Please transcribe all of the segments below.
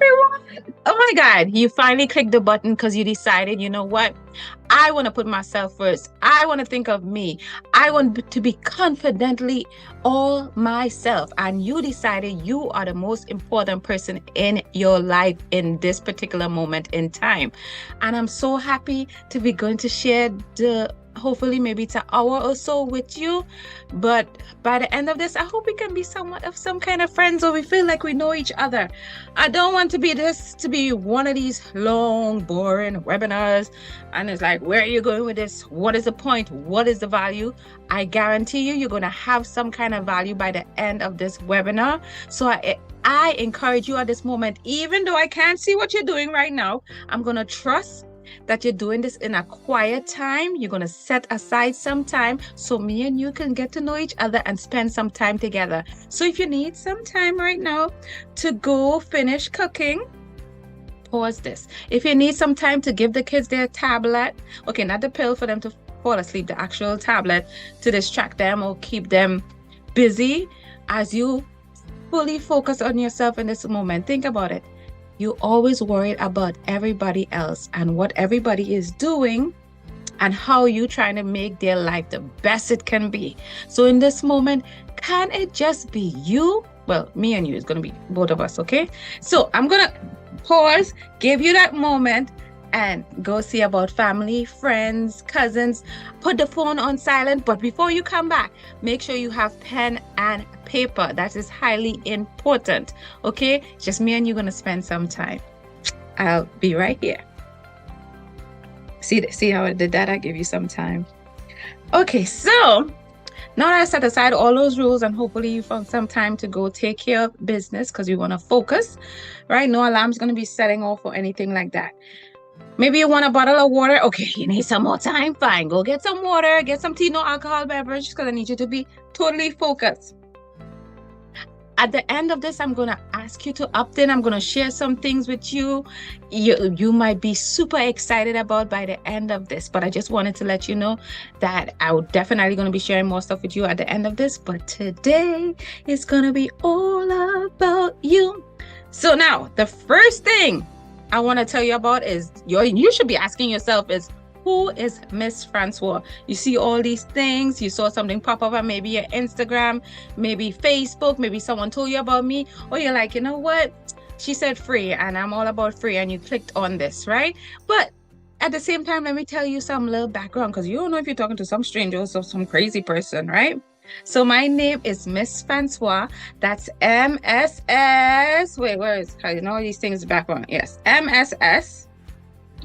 everyone. Oh my God, you finally clicked the button because you decided, you know what? I want to put myself first. I want to think of me. I want to be confidently all myself. And you decided you are the most important person in your life in this particular moment in time. And I'm so happy to be going to share the hopefully maybe it's an hour or so with you, but by the end of this I hope we can be somewhat of some kind of friends, or we feel like we know each other. I don't want to be one of these long boring webinars and it's like, where are you going with this? What is the point? What is the value? I guarantee you, you're going to have some kind of value by the end of this webinar. So I encourage you at this moment, even though I can't see what you're doing right now, I'm going to trust that you're doing this in a quiet time. You're going to set aside some time so me and you can get to know each other and spend some time together. So if you need some time right now to go finish cooking, pause this. If you need some time to give the kids their tablet, okay, not the pill for them to fall asleep, the actual tablet to distract them or keep them busy as you fully focus on yourself in this moment, think about it. You always worried about everybody else and what everybody is doing and how you trying to make their life the best it can be. So in this moment, can it just be you? Well, me and you is going to be both of us, okay? So I'm going to pause, give you that moment and go see about family, friends, cousins. Put the phone on silent, but before you come back, make sure you have pen and paper. That is highly important, okay? Just me and you gonna spend some time. I'll be right here. See how I did that? I give you some time. Okay, so now that I set aside all those rules and hopefully you found some time to go take care of business because you want to focus, right? No alarm's going to be setting off or anything like that. Maybe you want a bottle of water. Okay, you need some more time. Fine, go get some water, get some tea, no alcohol beverage, because I need you to be totally focused. At the end of this, I'm going to ask you to opt in. I'm going to share some things with you. You might be super excited about by the end of this, but I just wanted to let you know that I will definitely going to be sharing more stuff with you at the end of this. But today is going to be all about you. So now, the first thing I want to tell you about is you should be asking yourself is, who is Mss Francois? You see all these things, you saw something pop up on maybe your Instagram, maybe Facebook, maybe someone told you about me, or you're like, you know what? She said free and I'm all about free and you clicked on this, right? But at the same time, let me tell you some little background because you don't know if you're talking to some stranger or some crazy person, right? So my name is Mss Francois. That's MSS. Wait, where is, you know, these things background. Yes, MSS.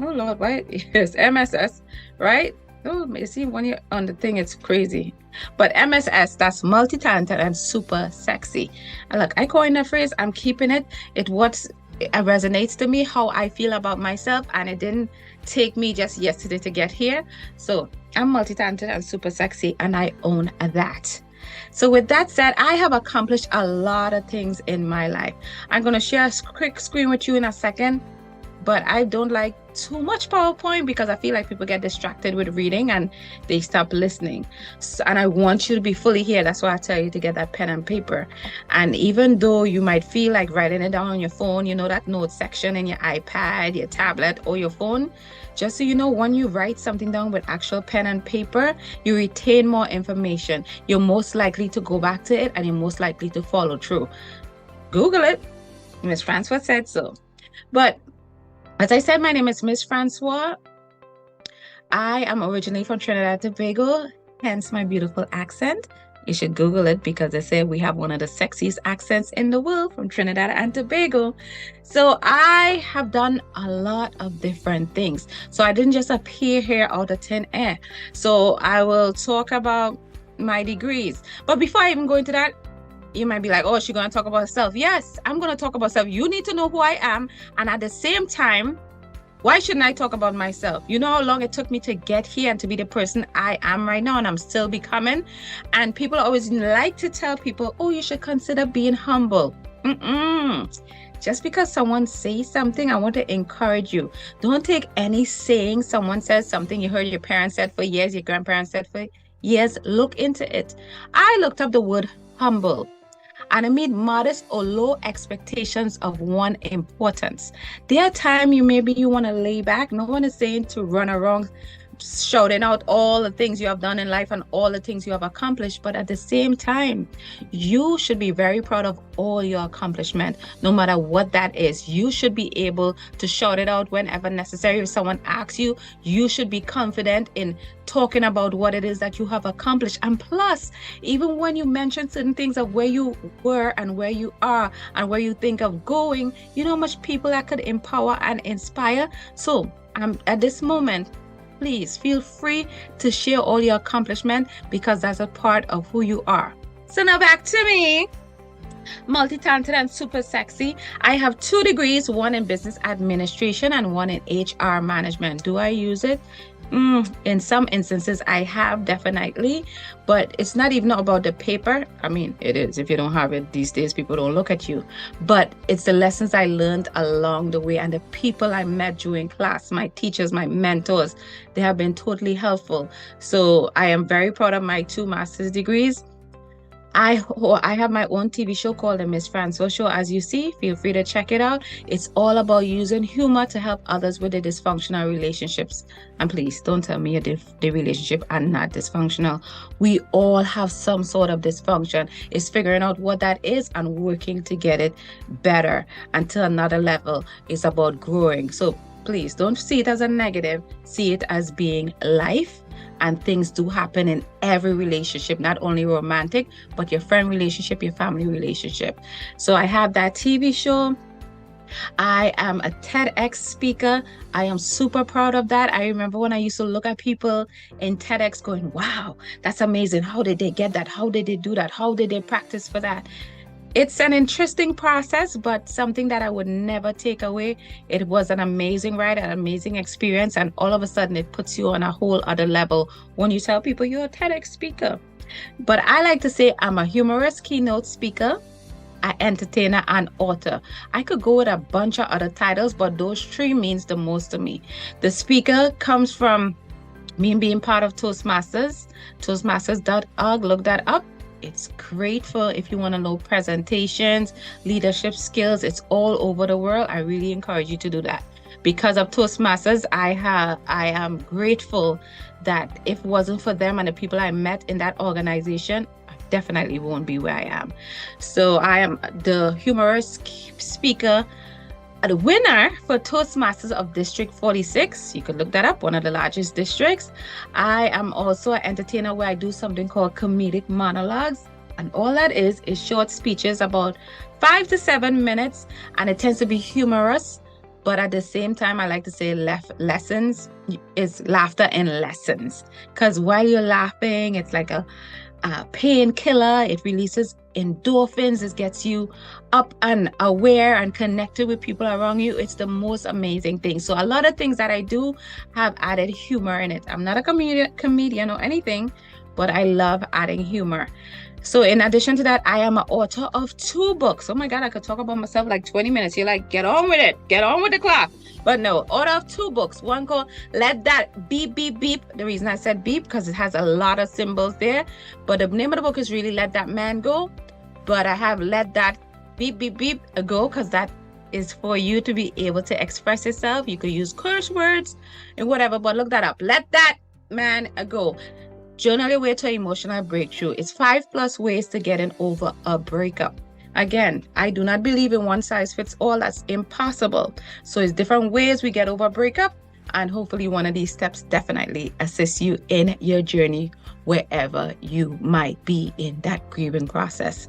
Oh Lord, why? Yes, MSS, right? Oh, you see, when you're on the thing, it's crazy. But MSS, that's multi-talented and super sexy. And look, I coined that phrase. I'm keeping it. It resonates to me, how I feel about myself, and it didn't take me just yesterday to get here. So I'm multi-talented and super sexy, and I own that. So with that said, I have accomplished a lot of things in my life. I'm going to share a quick screen with you in a second, but I don't like too much PowerPoint because I feel like people get distracted with reading and they stop listening. So, and I want you to be fully here. That's why I tell you to get that pen and paper. And even though you might feel like writing it down on your phone, you know, that note section in your iPad, your tablet, or your phone, just so you know, when you write something down with actual pen and paper, you retain more information. You're most likely to go back to it and you're most likely to follow through. Google it. Mss Francois said so. But as I said, my name is Mss Francois. I am originally from Trinidad and Tobago, hence my beautiful accent. You should Google it because they say we have one of the sexiest accents in the world from Trinidad and Tobago. So I have done a lot of different things. So I didn't just appear here out of thin air. So I will talk about my degrees. But before I even go into that, you might be like, oh, she's going to talk about herself. Yes, I'm going to talk about self. You need to know who I am. And at the same time, why shouldn't I talk about myself? You know how long it took me to get here and to be the person I am right now, and I'm still becoming. And people always like to tell people, oh, you should consider being humble. Just because someone says something, I want to encourage you. Don't take any saying someone says something you heard your parents said for years, your grandparents said for years. Look into it. I looked up the word humble. and I mean modest or low expectations of one importance. There are times you want to lay back. No one is saying to run around shouting out all the things you have done in life and all the things you have accomplished, but at the same time, you should be very proud of all your accomplishment, no matter what that is. You should be able to shout it out whenever necessary. If someone asks you, you should be confident in talking about what it is that you have accomplished. And plus, even when you mention certain things of where you were and where you are and where you think of going, you know how much people that could empower and inspire. So at this moment, please feel free to share all your accomplishment, because that's a part of who you are. So now back to me. Multi-talented and super sexy. I have 2 degrees, one in business administration and one in HR management. Do I use it? In some instances, I have, definitely, but it's not even about the paper. I mean, it is. If you don't have it these days, people don't look at you. But it's the lessons I learned along the way and the people I met during class, my teachers, my mentors. They have been totally helpful. So I am very proud of my 2 master's degrees. I have my own TV show called the Mss Francois Show. As you see, feel free to check it out. It's all about using humor to help others with their dysfunctional relationships. And please don't tell me the relationship are not dysfunctional. We all have some sort of dysfunction. It's figuring out what that is and working to get it better until another level. It's about growing. So please don't see it as a negative. See it as being life. And things do happen in every relationship, not only romantic, but your friend relationship, your family relationship. So I have that TV show. I am a TEDx speaker. I am super proud of that. I remember when I used to look at people in TEDx going, wow, that's amazing. How did they get that? How did they do that? How did they practice for that? It's an interesting process, but something that I would never take away. It was an amazing ride, an amazing experience, and all of a sudden it puts you on a whole other level when you tell people you're a TEDx speaker. But I like to say I'm a humorist, keynote speaker, an entertainer, and author. I could go with a bunch of other titles, but those 3 means the most to me. The speaker comes from me being part of Toastmasters, toastmasters.org. Look that up. It's great for if you want to know presentations, leadership skills. It's all over the world. I really encourage you to do that. Because of Toastmasters, I am grateful that if it wasn't for them and the people I met in that organization, I definitely won't be where I am. So I am the humorous speaker, the winner for Toastmasters of District 46. You can look that up, one of the largest districts. I am also an entertainer where I do something called comedic monologues. And all that is short speeches about 5 to 7 minutes. And it tends to be humorous. But at the same time, I like to say lessons. It's laughter in lessons. Because while you're laughing, it's like a painkiller. It releases endorphins. It gets you up and aware and connected with people around you. It's the most amazing thing. So a lot of things that I do have added humor in it. I'm not a comedian or anything, but I love adding humor. So in addition to that, I am an author of 2 books. Oh my God, I could talk about myself like 20 minutes. You're like, get on with it. Get on with the clock. But no, author of 2 books. One called Let That Beep, Beep, Beep. The reason I said beep, because it has a lot of symbols there. But the name of the book is really Let That Man Go. But I have Let That Beep, Beep, Beep Go, because that is for you to be able to express yourself. You could use curse words and whatever, but look that up. Let That Man Go. Journal your way to emotional breakthrough. It's 5+ ways to getting over a breakup. Again, I do not believe in one size fits all. That's impossible. So it's different ways we get over a breakup. And hopefully one of these steps definitely assists you in your journey wherever you might be in that grieving process.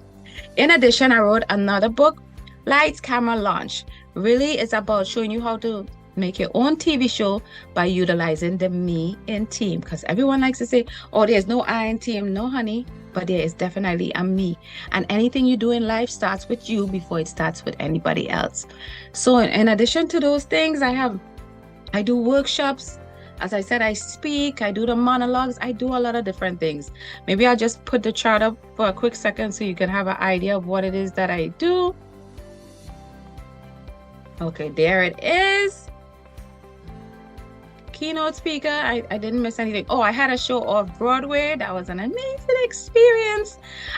In addition, I wrote another book, Lights, Camera, Launch. Really, it's about showing you how to make your own TV show by utilizing the me in team, because everyone likes to say, oh, there's no I in team. No, honey, but there is definitely a me. And anything you do in life starts with you before it starts with anybody else. So in addition to those things, I do workshops. As I said, I speak, I do the monologues, I do a lot of different things. Maybe I'll just put the chart up for a quick second so you can have an idea of what it is that I do. Okay, there it is. keynote speaker. I didn't miss anything. Oh, I had a show off Broadway. That was an amazing experience.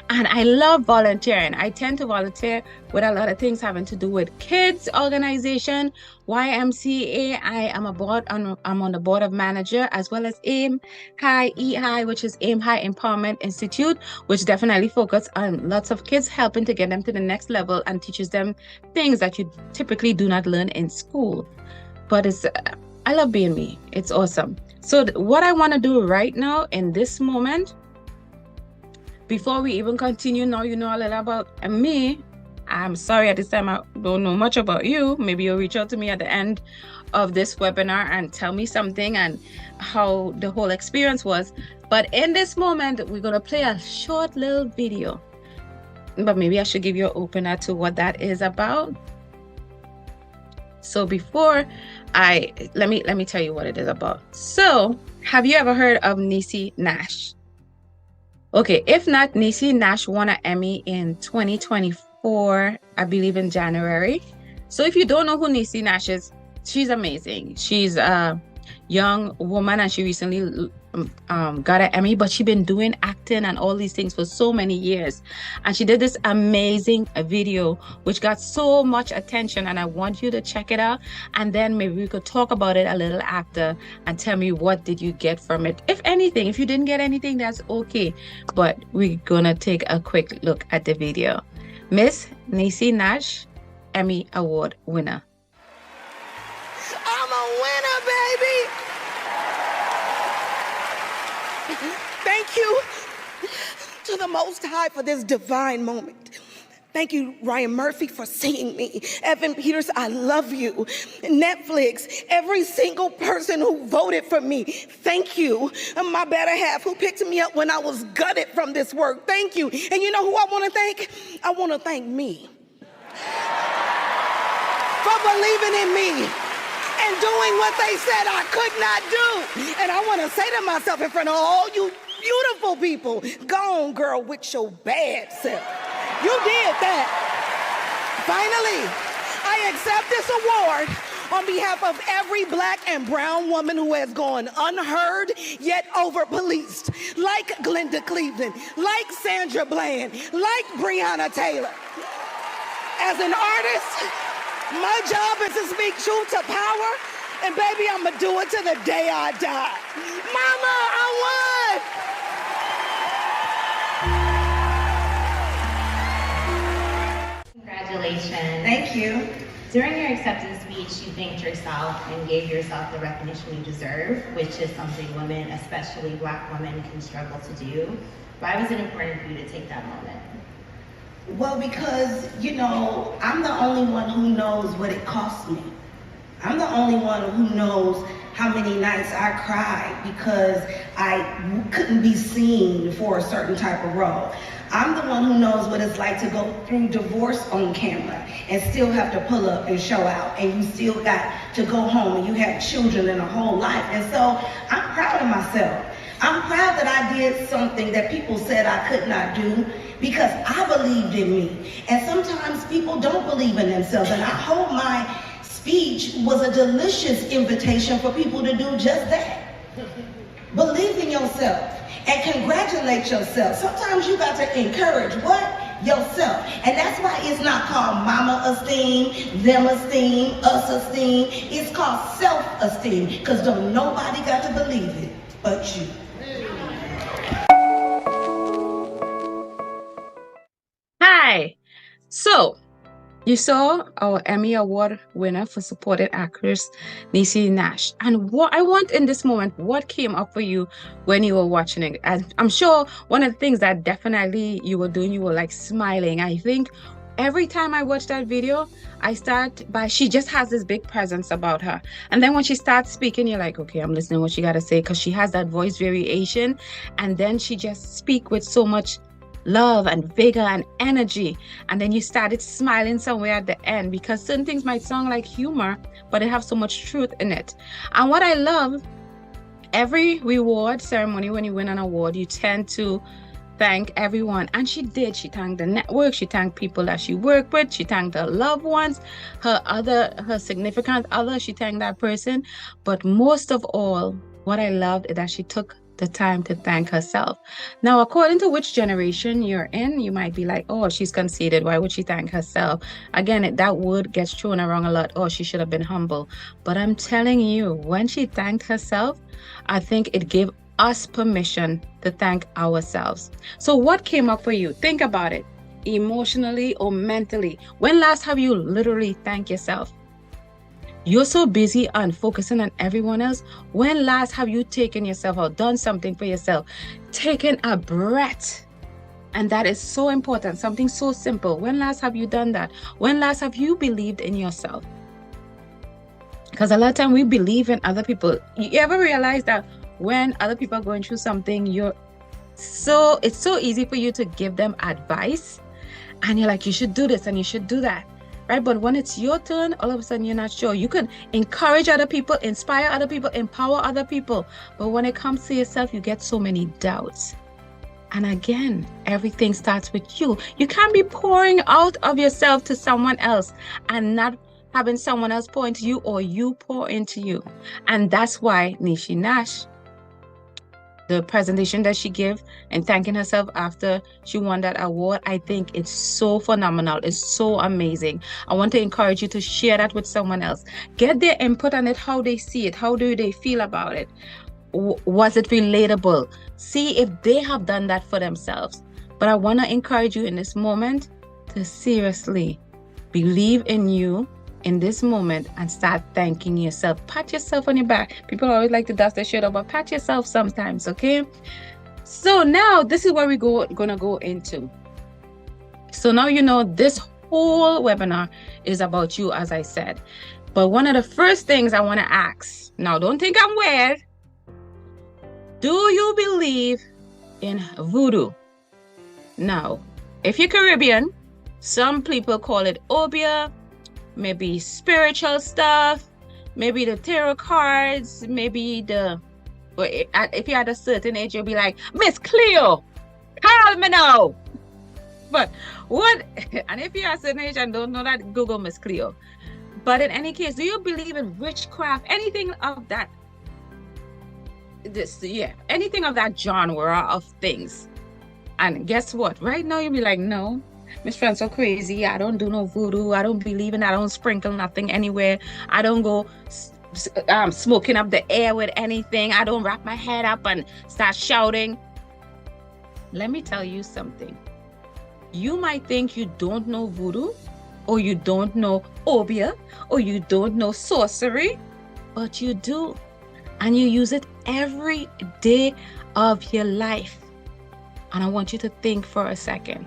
And I love volunteering. I tend to volunteer with a lot of things having to do with kids organization, YMCA. I'm on the board of manager, as well as AIM High, EHI, which is AIM High Empowerment Institute, which definitely focus on lots of kids, helping to get them to the next level and teaches them things that you typically do not learn in school. But I love being me. It's awesome. So what I want to do right now in this moment, before we even continue, now you know a little about me. I'm sorry at this time I don't know much about you. Maybe you'll reach out to me at the end of this webinar and tell me something and how the whole experience was. But in this moment, we're going to play a short little video. But maybe I should give you an opener to what that is about. So before let me tell you what it is about. So have you ever heard of Niecy Nash? Okay, if not, Niecy Nash won an Emmy in 2024, I believe in January. So if you don't know who Niecy Nash is, she's amazing. She's a young woman and she recently got an Emmy, but she's been doing acting and all these things for so many years. And she did this amazing video which got so much attention, and I want you to check it out, and then maybe we could talk about it a little after and tell me what did you get from it. If anything, if you didn't get anything, that's okay, but we're gonna take a quick look at the video. Miss Niecy Nash, Emmy Award winner. I'm a winner, baby. Thank you to the Most High for this divine moment. Thank you, Ryan Murphy, for seeing me. Evan Peters, I love you. Netflix, every single person who voted for me, thank you. And my better half who picked me up when I was gutted from this work, thank you. And you know who I want to thank? I want to thank me for believing in me and doing what they said I could not do. And I want to say to myself in front of all you beautiful people, go on, girl, with your bad self. You did that. Finally, I accept this award on behalf of every Black and brown woman who has gone unheard yet over-policed, like Glenda Cleveland, like Sandra Bland, like Breonna Taylor. As an artist, my job is to speak truth to power, and baby, I'ma do it to the day I die. Mama, I won! Congratulations. Thank you. During your acceptance speech, you thanked yourself and gave yourself the recognition you deserve, which is something women, especially Black women, can struggle to do. Why was it important for you to take that moment? Well, because, you know, I'm the only one who knows what it cost me. I'm the only one who knows how many nights I cried because I couldn't be seen for a certain type of role. I'm the one who knows what it's like to go through divorce on camera and still have to pull up and show out, and you still got to go home and you have children and a whole life. And so I'm proud of myself. I'm proud that I did something that people said I could not do because I believed in me. And sometimes people don't believe in themselves, and I hope my speech was a delicious invitation for people to do just that. Believe in yourself and congratulate yourself. Sometimes you got to encourage what? Yourself. And that's why it's not called mama esteem, them esteem, us esteem. It's called self-esteem, because don't nobody got to believe it but you. Hi. So you saw our Emmy Award winner for supported actress, Niecy Nash. And what I want in this moment, what came up for you when you were watching it? And I'm sure one of the things that definitely you were doing, you were like smiling. I think every time I watch that video, I start by, she just has this big presence about her. And then when she starts speaking, you're like, okay, I'm listening to what she got to say, because she has that voice variation. And then she just speak with so much love and vigor and energy, and then you started smiling somewhere at the end, because certain things might sound like humor, but it have so much truth in it. And what I love, every reward ceremony, when you win an award, you tend to thank everyone. And she did. She thanked the network. She thanked people that she worked with. She thanked her loved ones, her significant other. She thanked that person. But most of all, what I loved is that she took the time to thank herself. Now, according to which generation you're in, you might be like, oh, she's conceited. Why would she thank herself? Again, that word gets thrown around a lot. Oh, she should have been humble. But I'm telling you, when she thanked herself, I think it gave us permission to thank ourselves. So what came up for you? Think about it, emotionally or mentally. When last have you literally thanked yourself? You're so busy on focusing on everyone else. When last have you taken yourself out, done something for yourself, taken a breath? And that is so important, something so simple. When last have you done that? When last have you believed in yourself? Because a lot of time we believe in other people. You ever realize that when other people are going through something, it's so easy for you to give them advice, and you're like, you should do this and you should do that. Right? But when it's your turn, all of a sudden you're not sure. You can encourage other people, inspire other people, empower other people. But when it comes to yourself, you get so many doubts. And again, everything starts with you. You can't be pouring out of yourself to someone else and not having someone else pour into you, or you pour into you. And that's why Niecy Nash, the presentation that she gave and thanking herself after she won that award, I think it's so phenomenal. It's so amazing. I want to encourage you to share that with someone else. Get their input on it, how they see it, how do they feel about it. Was it relatable? See if they have done that for themselves. But I want to encourage you in this moment to seriously believe in you in this moment and start thanking yourself. Pat yourself on your back. People always like to dust their shirt off, but pat yourself sometimes, okay? So now this is where we're gonna go into. So now you know this whole webinar is about you, as I said. But one of the first things I want to ask, now don't think I'm weird. Do you believe in voodoo? Now, if you're Caribbean, some people call it obia, maybe spiritual stuff, maybe the tarot cards, maybe if you're at a certain age, you'll be like, Miss Cleo, call me now. But what, and if you're at a certain age and don't know that, Google Miss Cleo. But in any case, do you believe in witchcraft, anything of that? Anything of that genre of things? And guess what? Right now, you'll be like, no, Mss Francois crazy. I don't do no voodoo. I don't believe in. I don't sprinkle nothing anywhere. I don't go smoking up the air with anything. I don't wrap my head up and start shouting. Let me tell you something. You might think you don't know voodoo, or you don't know obia, or you don't know sorcery, but you do. And you use it every day of your life. And I want you to think for a second.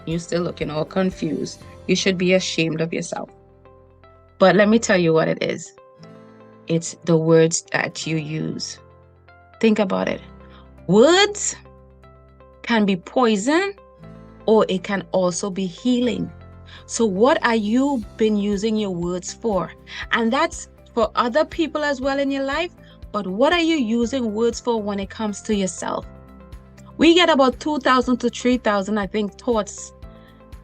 You're still looking all confused. You should be ashamed of yourself. But let me tell you what it is. It's the words that you use. Think about it. Words can be poison, or it can also be healing. So what are you been using your words for? And that's for other people as well in your life. But what are you using words for when it comes to yourself? We get about 2,000 to 3,000, I think, thoughts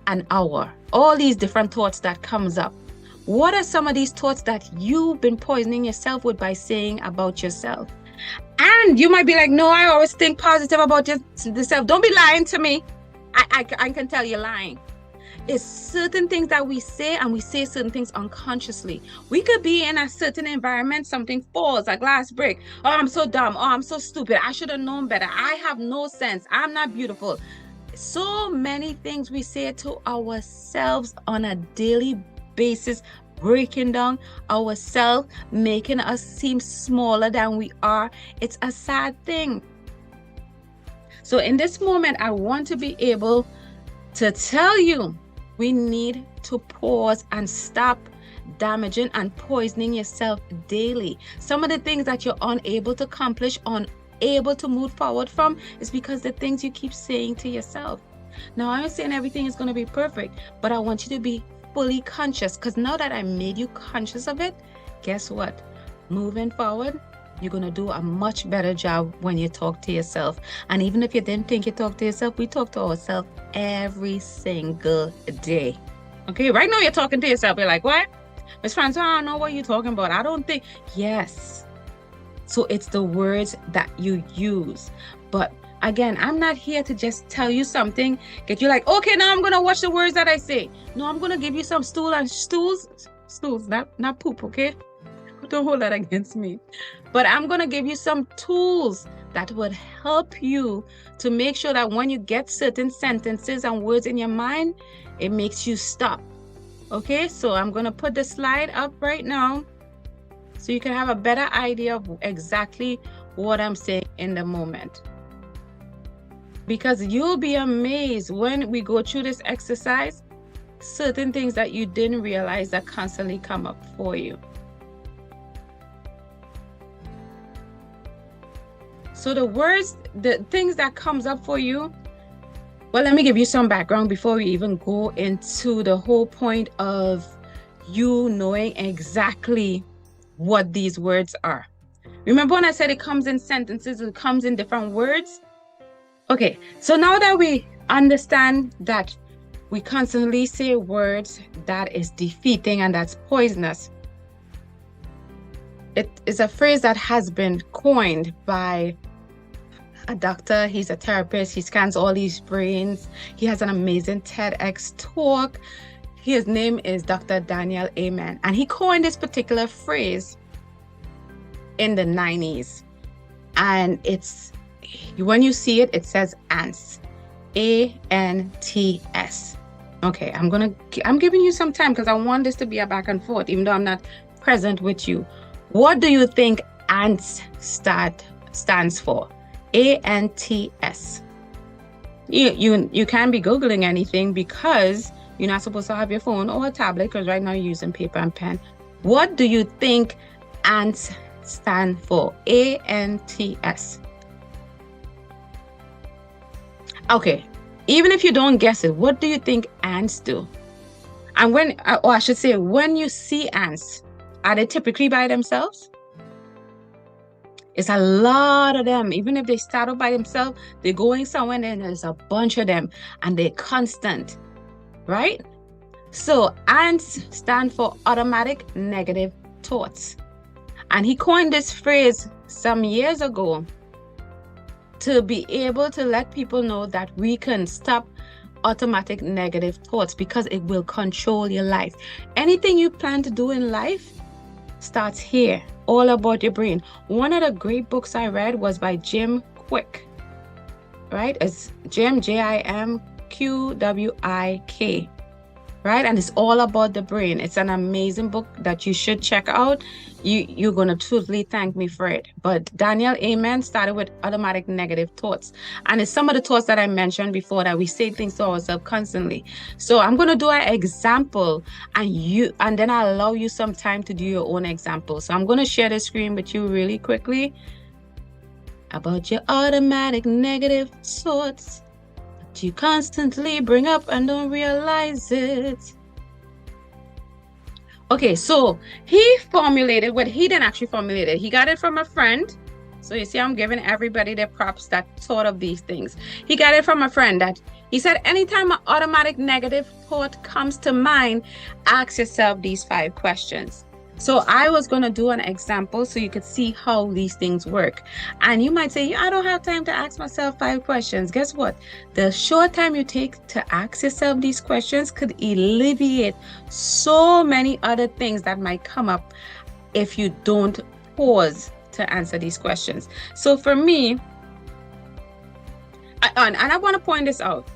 an hour. All these different thoughts that comes up. What are some of these thoughts that you've been poisoning yourself with by saying about yourself? And you might be like, no, I always think positive about yourself. Don't be lying to me. I can tell you're lying. It's certain things that we say, and we say certain things unconsciously. We could be in a certain environment, something falls, a glass break. Oh, I'm so dumb. Oh, I'm so stupid. I should have known better. I have no sense. I'm not beautiful. So many things we say to ourselves on a daily basis, breaking down ourselves, making us seem smaller than we are. It's a sad thing. So in this moment, I want to be able to tell you, we need to pause and stop damaging and poisoning yourself daily. Some of the things that you're unable to accomplish, unable to move forward from, is because the things you keep saying to yourself. Now, I'm not saying everything is going to be perfect, but I want you to be fully conscious, because now that I made you conscious of it, guess what? Moving forward, you're going to do a much better job when you talk to yourself. And even if you didn't think you talk to yourself, we talk to ourselves every single day. Okay, right now you're talking to yourself. You're like, what? Mss Francois, I don't know what you're talking about. I don't think. Yes. So it's the words that you use. But again, I'm not here to just tell you something, get you like, okay, now I'm going to watch the words that I say. No, I'm going to give you some stools, not poop, okay? Don't hold that against me. But I'm going to give you some tools that would help you to make sure that when you get certain sentences and words in your mind, it makes you stop. Okay, so I'm going to put the slide up right now so you can have a better idea of exactly what I'm saying in the moment. Because you'll be amazed when we go through this exercise, certain things that you didn't realize that constantly come up for you. So the words, the things that comes up for you, well, let me give you some background before we even go into the whole point of you knowing exactly what these words are. Remember when I said it comes in sentences, it comes in different words? Okay, so now that we understand that we constantly say words that is defeating and that's poisonous, it is a phrase that has been coined by a doctor. He's a therapist. He scans all these brains. He has an amazing TEDx talk. His name is Dr. Daniel Amen. And he coined this particular phrase in the 90s. And it's, when you see it, it says ants. A-N-T-S. Okay, I'm giving you some time because I want this to be a back and forth, even though I'm not present with you. What do you think ants stands for? A-N-T-S. You can't be Googling anything because you're not supposed to have your phone or a tablet because right now you're using paper and pen. What do you think ants stand for? A-N-T-S. Okay, even if you don't guess it, what do you think ants do? And or I should say, when you see ants, are they typically by themselves? It's a lot of them. Even if they start out by themselves, they're going somewhere and there's a bunch of them and they're constant, right? So ants stand for automatic negative thoughts. And he coined this phrase some years ago to be able to let people know that we can stop automatic negative thoughts because it will control your life. Anything you plan to do in life starts here, all about your brain. One of the great books I read was by Jim Quick, right? It's Jim, J-I-M-Q-W-I-K, right? And it's all about the brain. It's an amazing book that you should check out. You're going to totally thank me for it. But Daniel Amen started with automatic negative thoughts. And it's some of the thoughts that I mentioned before that we say things to ourselves constantly. So I'm going to do an example and then I'll allow you some time to do your own example. So I'm going to share the screen with you really quickly about your automatic negative thoughts that you constantly bring up and don't realize it. Okay, so he formulated what he didn't actually formulate it. He got it from a friend. So you see, I'm giving everybody their props that thought of these things. He got it from a friend that he said, anytime an automatic negative thought comes to mind, ask yourself these 5 questions. So I was going to do an example so you could see how these things work. And you might say, I don't have time to ask myself 5 questions. Guess what? The short time you take to ask yourself these questions could alleviate so many other things that might come up if you don't pause to answer these questions. So for me, and I want to point this out,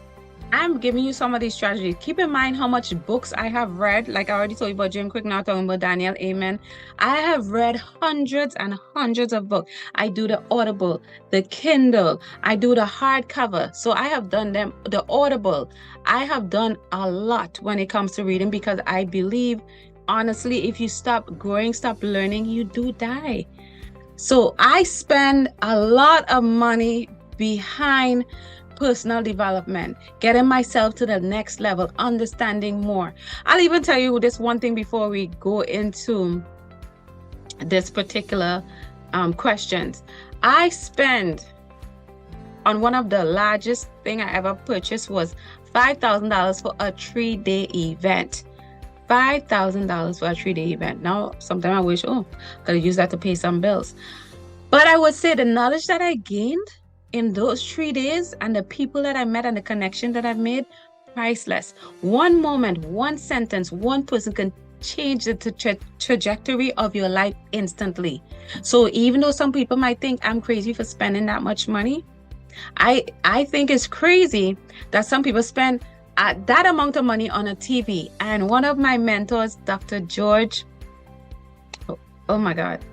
I'm giving you some of these strategies. Keep in mind how much books I have read. Like I already told you about Jim Quick, now talking about Daniel Amen. I have read hundreds and hundreds of books. I do the Audible, the Kindle, I do the hardcover. So I have done them, the Audible. I have done a lot when it comes to reading because I believe, honestly, if you stop growing, stop learning, you do die. So I spend a lot of money behind personal development, getting myself to the next level, understanding more. I'll even tell you this one thing before we go into this particular questions. I spend on one of the largest thing I ever purchased was $5,000 for a 3-day event. $5,000 for a 3-day event. Now, sometimes I wish, could have used that to pay some bills. But I would say the knowledge that I gained in those 3 days and the people that I met and the connection that I've made, priceless. One moment, one sentence, one person can change the trajectory of your life instantly. So even though some people might think I'm crazy for spending that much money, I think it's crazy that some people spend that amount of money on a TV. And one of my mentors, Dr. George, oh my God,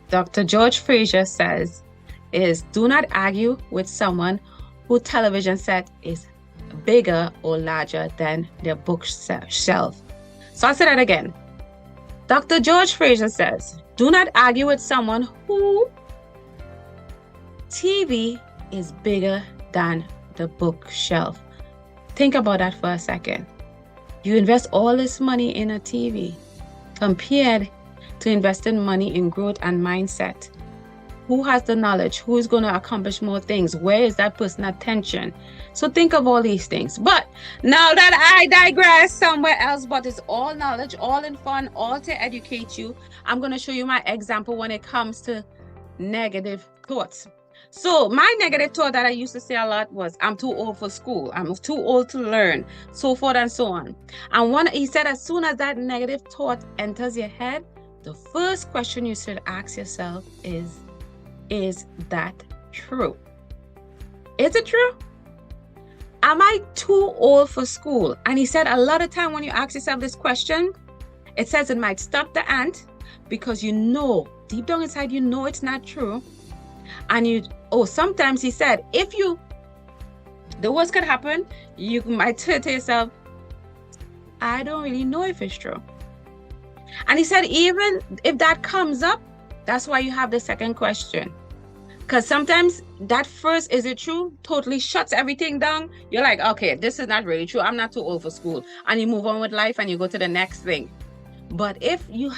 Dr. George Fraser says is do not argue with someone whose television set is bigger or larger than their bookshelf. So I'll say that again. Dr. George Fraser says, do not argue with someone who TV is bigger than the bookshelf. Think about that for a second. You invest all this money in a TV compared to investing money in growth and mindset. Who has the knowledge? Who is going to accomplish more things? Where is that person's attention? So think of all these things. But now that I digress somewhere else, but it's all knowledge, all in fun, all to educate you, I'm going to show you my example when it comes to negative thoughts. So my negative thought that I used to say a lot was, I'm too old for school. I'm too old to learn, so forth and so on. And he said, as soon as that negative thought enters your head, the first question you should ask yourself is that true? Is it true? Am I too old for school? And he said a lot of time when you ask yourself this question, it says it might stop the ant because you know, deep down inside, you know it's not true. And sometimes he said, the worst could happen, you might say to yourself, I don't really know if it's true. And he said, even if that comes up, that's why you have the second question. Because sometimes that first, is it true, totally shuts everything down. You're like, okay, this is not really true. I'm not too old for school. And you move on with life and you go to the next thing. But if you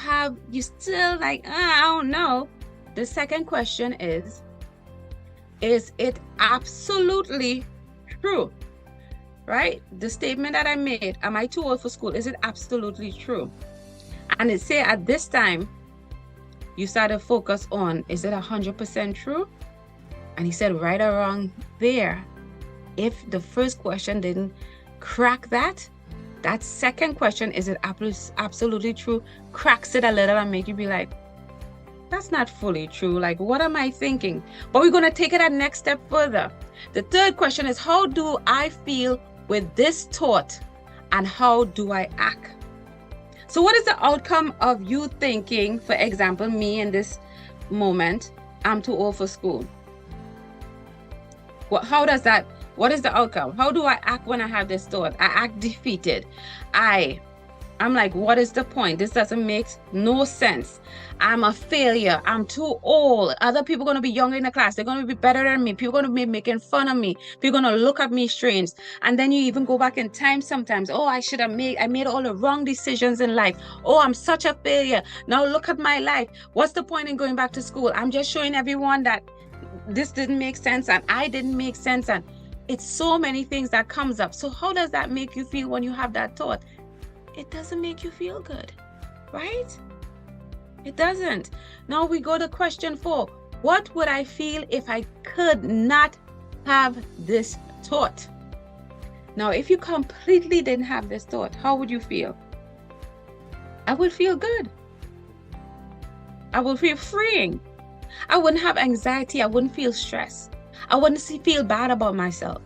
still like, I don't know. The second question is it absolutely true? Right? The statement that I made, am I too old for school? Is it absolutely true? And it say at this time, you start to focus on, is it 100% true? And he said right around there, if the first question didn't crack that second question, is it absolutely true, cracks it a little and make you be like, that's not fully true. Like, what am I thinking? But we're going to take it a next step further. The third question is, how do I feel with this thought and how do I act? So what is the outcome of you thinking, for example, me in this moment, I'm too old for school? What is the outcome? How do I act when I have this thought? I act defeated. I'm like, what is the point? This doesn't make no sense. I'm a failure. I'm too old. Other people are going to be younger in the class. They're going to be better than me. People are going to be making fun of me. People are going to look at me strange. And then you even go back in time sometimes. Oh, I made all the wrong decisions in life. Oh, I'm such a failure. Now look at my life. What's the point in going back to school? I'm just showing everyone that this didn't make sense and I didn't make sense. And it's so many things that comes up. So how does that make you feel when you have that thought? It doesn't make you feel good, right? It doesn't. Now we go to question 4. What would I feel if I could not have this thought? Now, if you completely didn't have this thought, how would you feel? I would feel good. I would feel freeing. I wouldn't have anxiety. I wouldn't feel stress. I wouldn't feel bad about myself.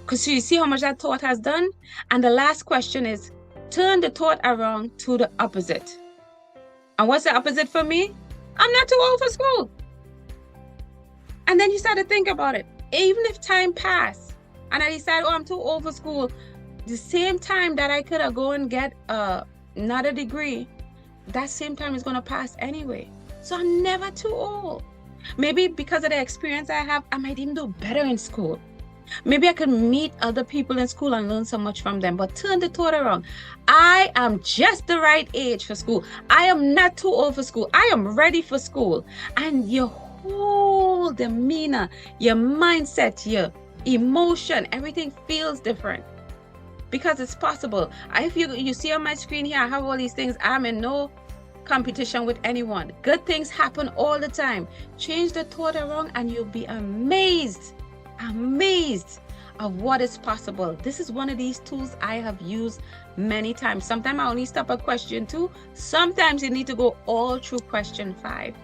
Because you see how much that thought has done? And the last question is, turn the thought around to the opposite. And what's the opposite for me? I'm not too old for school. And then you start to think about it. Even if time passed and I decide, I'm too old for school, the same time that I could have go and get another degree, that same time is going to pass anyway. So I'm never too old. Maybe because of the experience I have, I might even do better in school. Maybe I could meet other people in school and learn so much from them, but turn the thought around. I am just the right age for school. I am not too old for school. I am ready for school. And your whole demeanor, your mindset, your emotion, everything feels different. Because it's possible. If you see on my screen here, I have all these things. I'm in no competition with anyone. Good things happen all the time. Change the thought around and you'll be amazed of what is possible. This is one of these tools I have used many times. Sometimes I only stop at question 2. Sometimes you need to go all through question 5.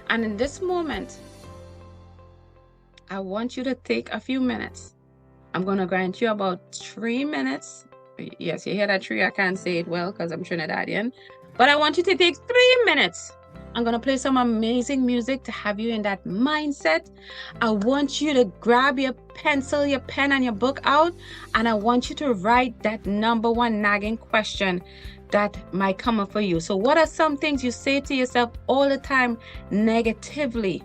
And in this moment, I want you to take a few minutes. I'm going to grant you about 3 minutes. Yes, you hear that 3? I can't say it well because I'm Trinidadian. But I want you to take 3 minutes. I'm going to play some amazing music to have you in that mindset. I want you to grab your pencil, your pen, and your book out. And I want you to write that number 1 nagging question that might come up for you. So what are some things you say to yourself all the time negatively?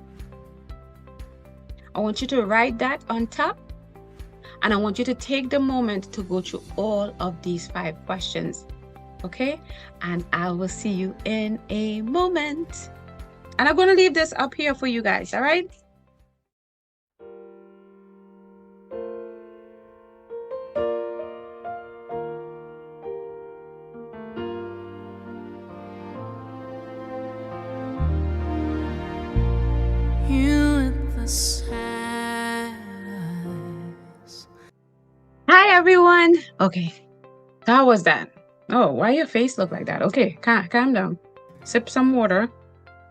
I want you to write that on top. And I want you to take the moment to go through all of these 5 questions. Okay? And I will see you in a moment. And I'm going to leave this up here for you guys. All right? You with the sad eyes. Hi, everyone. Okay. How was that? Oh, why your face look like that? Okay, calm down. Sip some water.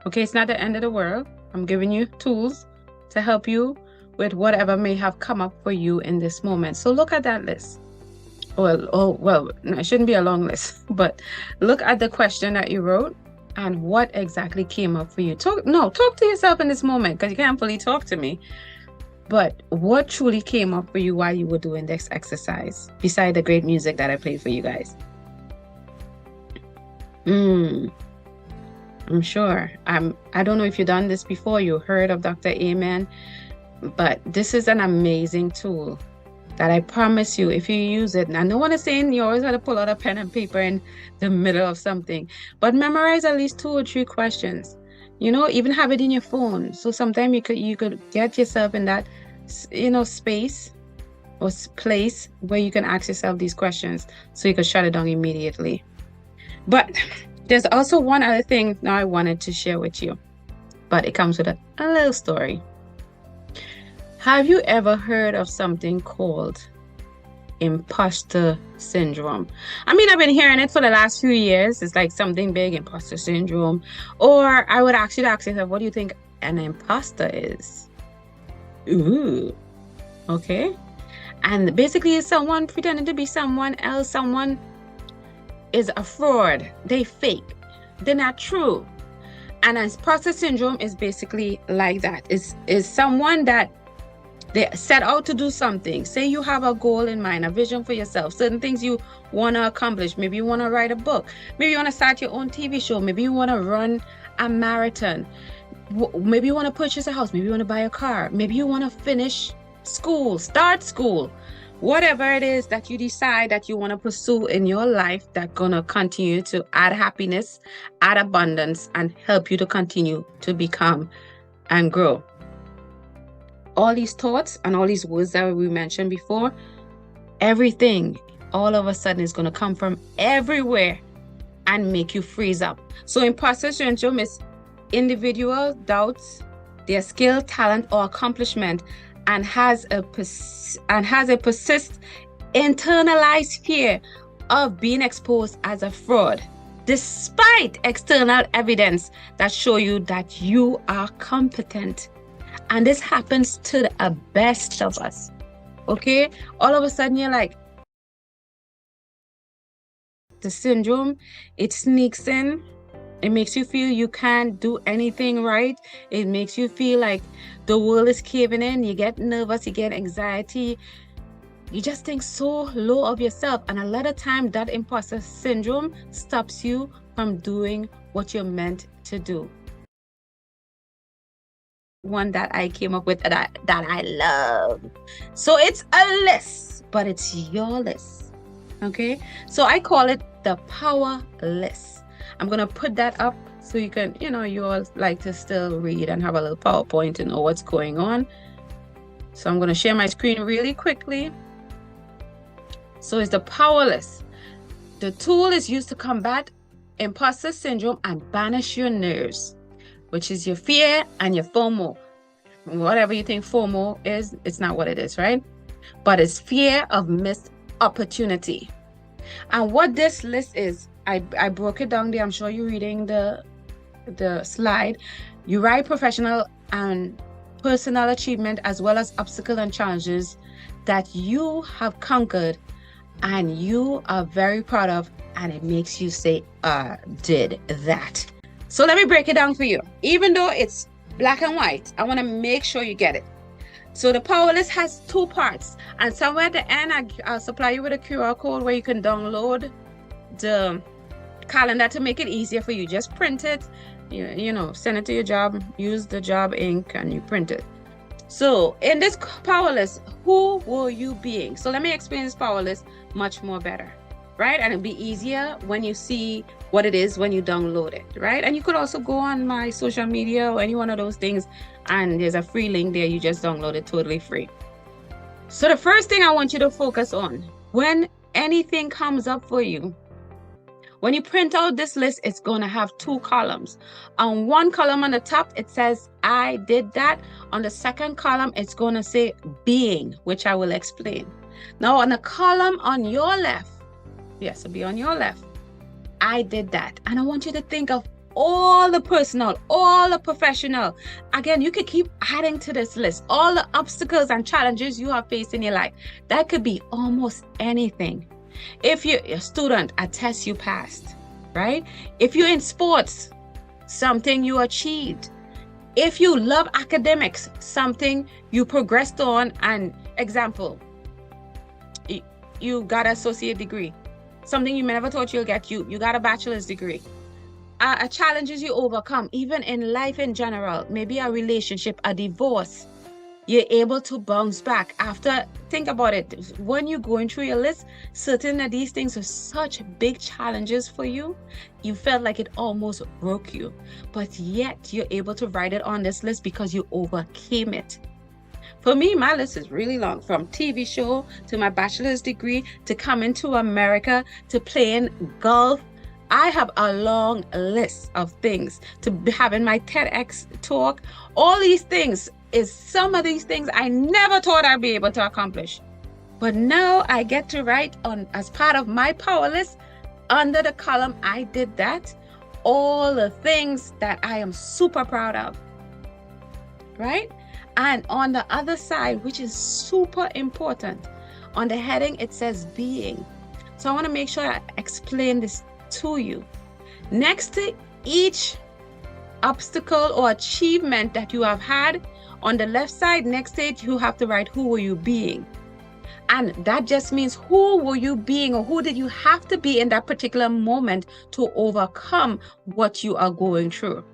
Okay, it's not the end of the world. I'm giving you tools to help you with whatever may have come up for you in this moment. So look at that list. Well, no, it shouldn't be a long list, but look at the question that you wrote and what exactly came up for you. Talk to yourself in this moment because you can't fully talk to me. But what truly came up for you while you were doing this exercise, beside the great music that I played for you guys? I'm sure. I don't know if you've done this before, you heard of Dr. Amen, but this is an amazing tool that I promise you, if you use it, and no one is saying you always have to pull out a pen and paper in the middle of something, but memorize at least 2 or 3 questions. You know, even have it in your phone. So sometimes you could get yourself in that, space or place where you can ask yourself these questions so you can shut it down immediately. But there's also one other thing now I wanted to share with you, but it comes with a little story. Have you ever heard of something called imposter syndrome? I mean, I've been hearing it for the last few years. It's like something big, imposter syndrome. Or I would actually ask yourself, what do you think an imposter is? Ooh, okay. And basically it's someone pretending to be someone else. Someone is a fraud. They fake. They're not true. And imposter syndrome is basically like that. Is someone that they set out to do something. Say you have a goal in mind, a vision for yourself, certain things you want to accomplish. Maybe you want to write a book. Maybe you want to start your own TV show. Maybe you want to run a marathon. Maybe you want to purchase a house. Maybe you want to buy a car. Maybe you want to finish school, start school. Whatever it is that you decide that you want to pursue in your life that's going to continue to add happiness, add abundance, and help you to continue to become and grow. All these thoughts and all these words that we mentioned before, everything all of a sudden is going to come from everywhere and make you freeze up. So imposter syndrome is individual doubts their skill, talent, or accomplishment and has a persist internalized fear of being exposed as a fraud, despite external evidence that show you that you are competent. And this happens to the best of us. Okay? All of a sudden you're like, the syndrome, it sneaks in. It makes you feel you can't do anything right. It makes you feel like the world is caving in. You get nervous, you get anxiety. You just think so low of yourself. And a lot of time that imposter syndrome stops you from doing what you're meant to do. one that I came up with that I love. So it's a list, but it's your list. Okay, so I call it the power list. I'm gonna put that up so you can, you all like to still read and have a little PowerPoint to know what's going on. So I'm gonna share my screen really quickly. So it's the power list. The tool is used to combat imposter syndrome and banish your nerves, which is your fear and your FOMO. Whatever you think FOMO is, it's not what it is, right? But it's fear of missed opportunity. And what this list is, I broke it down there. I'm sure you're reading the slide. You write professional and personal achievement as well as obstacles and challenges that you have conquered and you are very proud of, and it makes you say, did that. So let me break it down for you. Even though it's black and white, I want to make sure you get it. So the power list has 2 parts, and somewhere at the end, I'll supply you with a QR code where you can download the calendar to make it easier for you. Just print it, send it to your job, use the job ink, and you print it. So in this power list, who were you being? So let me explain this power list much more better, right? And it'll be easier when you see what it is when you download it, right? And you could also go on my social media or any one of those things, and there's a free link there. You just download it totally free. So the first thing I want you to focus on, when anything comes up for you, when you print out this list, it's going to have 2 columns. On one column on the top, it says, I did that. On the second column, it's going to say being, which I will explain. Now, on the column on your left, yes, it'll be on your left, I did that. And I want you to think of all the personal, all the professional. Again, you could keep adding to this list, all the obstacles and challenges you have faced in your life. That could be almost anything. If you're a student, a test you passed, right? If you're in sports, something you achieved. If you love academics, something you progressed on. And example, you got an associate degree, something you never thought you'll get. You got a bachelor's degree. Challenges you overcome, even in life in general, maybe a relationship, a divorce. You're able to bounce back after. Think about it. When you're going through your list, certain of these things are such big challenges for you. You felt like it almost broke you, but yet you're able to write it on this list because you overcame it. For me, my list is really long, from TV show to my bachelor's degree to coming to America to playing golf. I have a long list of things, to having my TEDx talk. All these things is some of these things I never thought I'd be able to accomplish. But now I get to write on, as part of my power list, under the column I did that, all the things that I am super proud of, right? And on the other side, which is super important, on the heading it says being. So I want to make sure I explain this to you. Next to each obstacle or achievement that you have had, on the left side next to it, you have to write, who were you being? And that just means, who were you being, or who did you have to be in that particular moment to overcome what you are going through?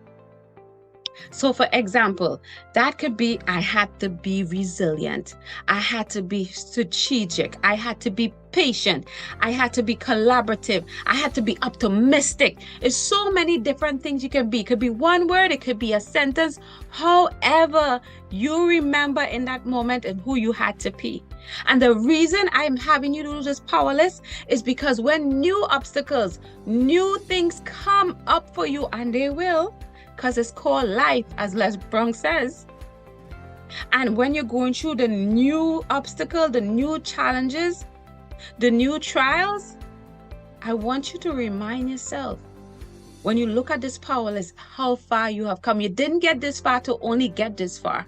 So for example, that could be, I had to be resilient. I had to be strategic. I had to be patient. I had to be collaborative. I had to be optimistic. It's so many different things you can be. It could be one word. It could be a sentence. However you remember in that moment and who you had to be. And the reason I'm having you do this power list is because when new obstacles, new things come up for you, and they will, because it's called life, as Les Brown says. And when you're going through the new obstacle, the new challenges, the new trials, I want you to remind yourself, when you look at this power list, how far you have come. You didn't get this far to only get this far.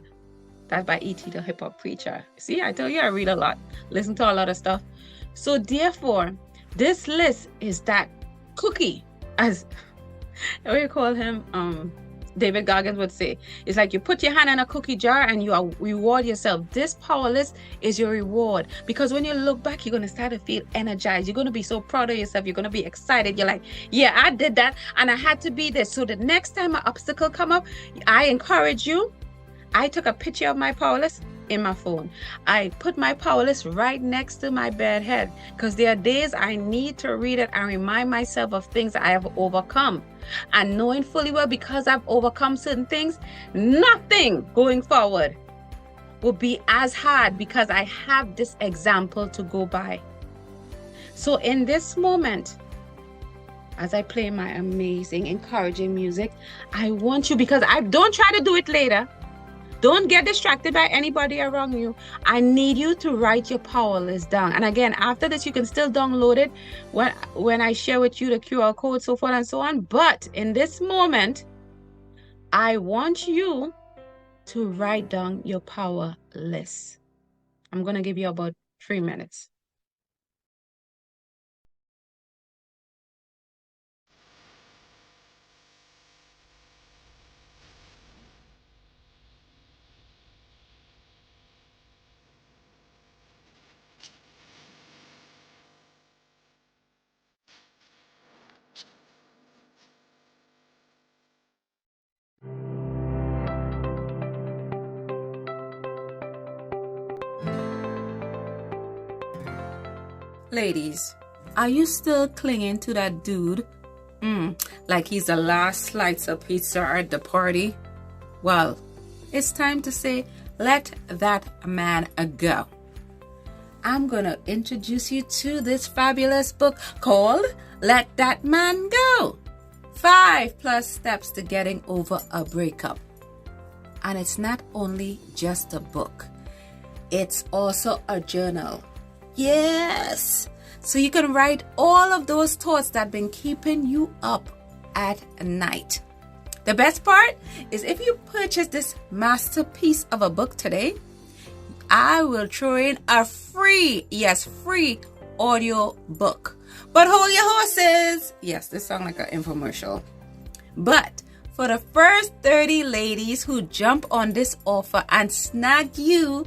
That's by E.T. the hip hop preacher. See, I tell you, I read a lot, listen to a lot of stuff. So therefore, this list is that cookie, as we call him, David Goggins would say. It's like you put your hand in a cookie jar and you reward yourself. This power list is your reward, because when you look back, you're going to start to feel energized. You're going to be so proud of yourself. You're going to be excited. You're like, yeah, I did that and I had to be this. So the next time an obstacle come up, I encourage you, I took a picture of my power list in my phone. I put my power list right next to my bed head because there are days I need to read it and remind myself of things I have overcome. And knowing fully well, because I've overcome certain things, nothing going forward will be as hard because I have this example to go by. So in this moment, as I play my amazing, encouraging music, I want you, because I don't try to do it later. Don't get distracted by anybody around you. I need you to write your power list down. And again, after this, you can still download it when I share with you the QR code, so forth and so on. But in this moment, I want you to write down your power list. I'm going to give you about 3 minutes. Ladies, are you still clinging to that dude? Like he's the last slice of pizza at the party? Well, it's time to say, let that man go. I'm going to introduce you to this fabulous book called Let That Man Go. 5+ steps to getting over a breakup. And it's not only just a book. It's also a journal. Yes. So you can write all of those thoughts that have been keeping you up at night. The best part is if you purchase this masterpiece of a book today, I will throw in a free audio book. But hold your horses. Yes, this sounds like an infomercial. But for the first 30 ladies who jump on this offer and snag you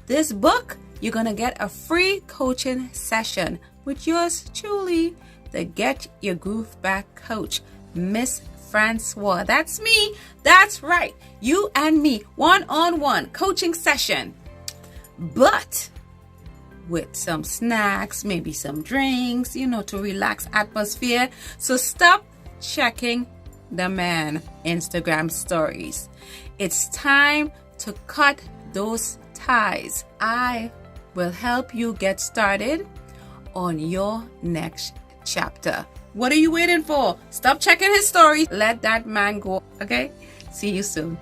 this book, you're going to get a free coaching session with yours truly, the Get Your Groove Back coach, Mss Francois. That's me. That's right. You and me, one-on-one coaching session. But with some snacks, maybe some drinks, to relax atmosphere. So stop checking the man Instagram stories. It's time to cut those ties. I will help you get started on your next chapter. What are you waiting for? Stop checking his stories. Let that man go. Okay? See you soon.